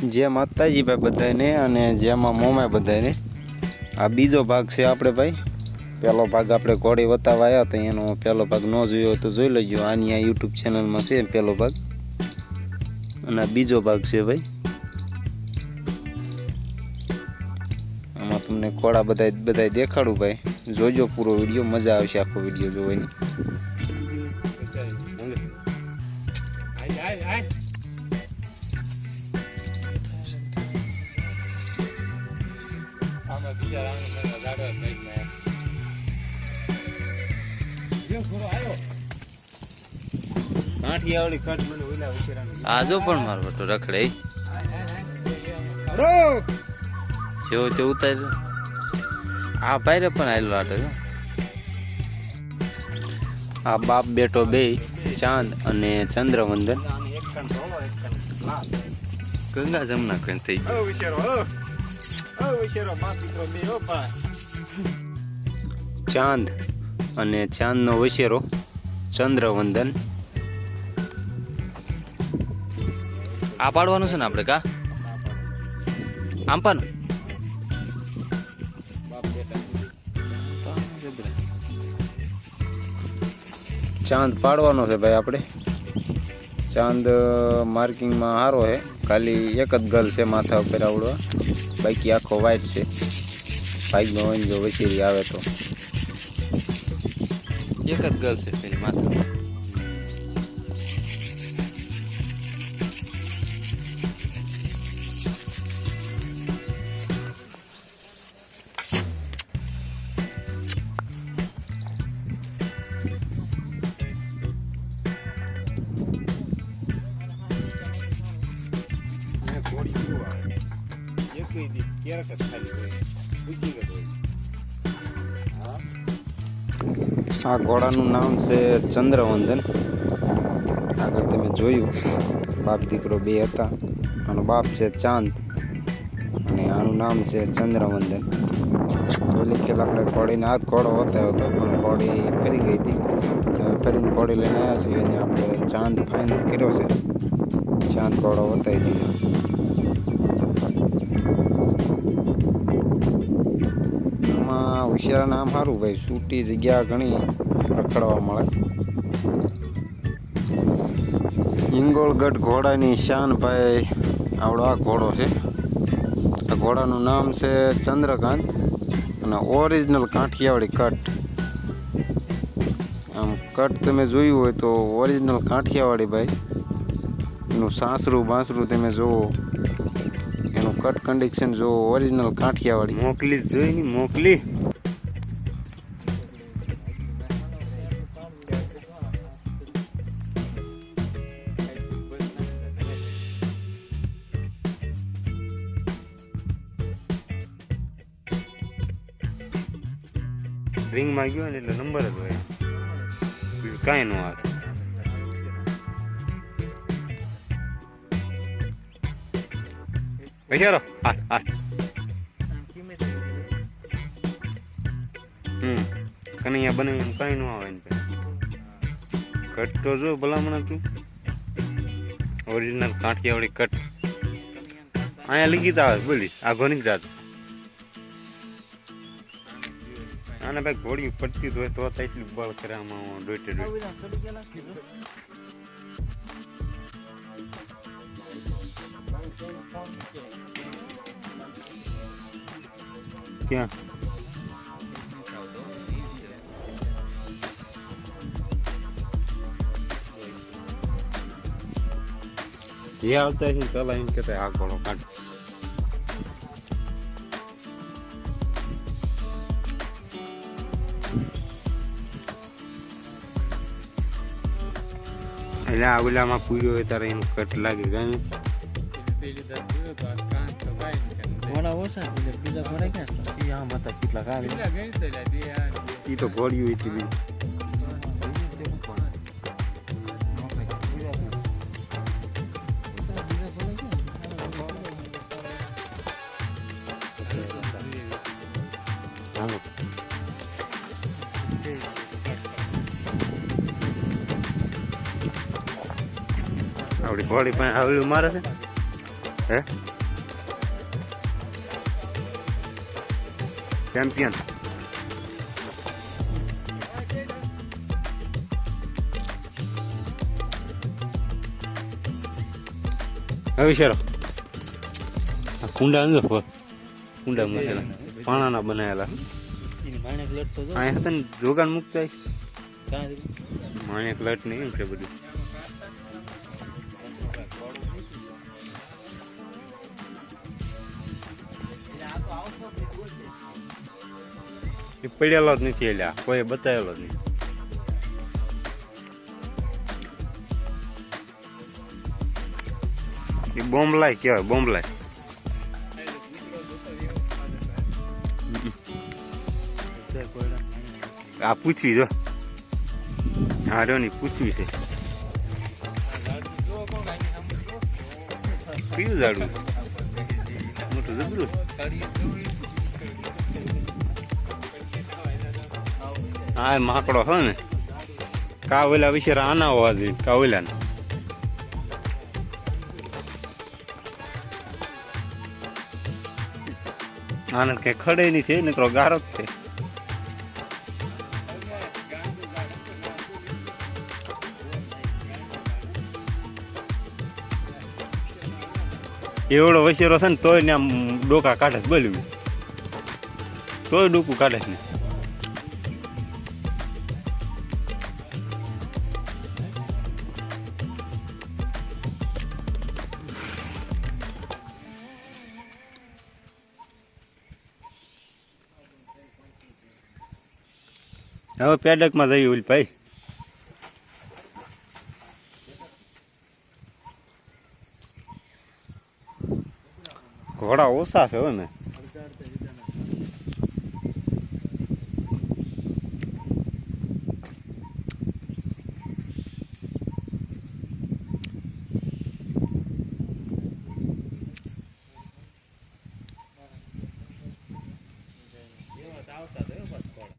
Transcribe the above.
जय माताजी भाई बधाने अने जय मां मोमा बधाने। आ बीजो भाग से आपणे भाई पहलो भाग आपणे घोड़ी बतावा आया तो एनो पहलो भाग न जोयो तो जोई लेजो। आनी आ यूट्यूब चेनल में छे पहलो भाग अने बीजो भाग से भाई। आमां तमने घोड़ा बधाय बधाय देखाडું भाई। जोजो पूरो विडियो मजा आवशे आखो विडियो जोवानी। आजो पण मार बटो रखड़े जो ते उतार आ बाहर पण आयलो आटे। आ बाप बेटो बे चांद अने चंद्रवंदन। गंगा जमुना कन थई चांद अने चांद नो वशेरो चंद्रवंदन। आ पाडवानुं छे ने आपणे का आम पण चांद पाड़वानो है भाई आपणे। चांद मार्किंग में हारो है, खाली एक ज गल से माथा पर आवड़वा, बाकी आखो वाइट है। भाई में जो वसीरी आवे तो एक ज गल से खाली माथा। आ घोड़ाનું नाम છે ચંદ્રવંદન। આગળ તમે જોયું બાપ દીકરો બે હતા। આનો બાપ છે ચાંદ અને આનું નામ છે ચંદ્રવંદન। પહેલી ખેલ આપણે ઘોડીને હાથ ઘોડો વતાવ્યો હતો પણ ઘોડી ફરી ગઈ હતી। ફરીને ઘોડી લઈને આવ્યા છીએ અને આપણે ચાંદ ફાઇનલ કર્યો છે। ચાંદ ઘોડો વતાવી દીધો। હોશિયાર નામ સારું ભાઈ, સૂટી જગ્યા ઘણી રખડવા મળે। હિંગોળગઢ ઘોડાની શાન ભાઈ આવડો આ ઘોડો છે। આ ઘોડાનું નામ છે ચંદ્રકાંત અને ઓરિજિનલ કાઠિયાવાડી કટ। આમ કટ તમે જોયું હોય તો ઓરિજિનલ કાઠિયાવાડી ભાઈ। એનું સાસરું બાસરું તમે જુઓ, એનું કટ કન્ડિશન જુઓ, ઓરિજિનલ કાઠિયાવાડી। મોકલી જોઈ ની મોકલી। रिंग में गयो એટલે નંબર જ હોય, કાંઈ ન આવે। બેસારો હા હા કનૈયા બનાવીને કાંઈ ન આવે ને કટ તો જો ભલામણ તું ઓરિજિનલ કાઠિયાવાડી કટ અહીંયા લીધી આવે બોલી આ ઘોની જાત। આને ભાઈ ઘોડી પડતી હોય તો એટલી બળ કરે આમાં ડોટે ડોટે। ક્યાં જે આવતા છે પેલા એમ કહેતા આ ઘોડો કાઢ। એટલે આ ઓલામાં પૂર્યો હોય ત્યારે એનું કટ લાગે ગમે ઘોડા ઓછા બીજા ઘોડા ક્યાં આમ હતા કેટલા કાલે એ તો ઘોડ્યું હતી આપણી ઘોડી પાસે આવડું મારે છે। હે ચેમ્પિયન હવે શેરો કુંડા અંદર કુંડા મૂકેલા પાણાના બનાવેલા અહીંયા હતા ને જોગાન મૂકતા માણેક લટ નહીં એમ છે બધું એ પડેલો જ નથી એટલે કોઈ બતાવેલો જ નહીં એ બોમ્બલાય કહેવાય બોમ્બલાય આ પૂછવી જો હા રહ્યો ની પૂછવી છે કયું ઝાડું મોટું જબરું હા માકડો હોય ને કાવેલા વિશે આના હોવા જોઈએ કાવેલા ને આનંદ કઈ ખડે નહીં છે ને તો ગારો જ છે એવડો વસેરો છે ને તોય ને આમ ડોકા કાઢે બોલ્યું તોય ડોકું કાઢે ને હવે પેડકમાં જઈએ ઓલ ભાઈ ઘોડા ઓછા છે હવે ને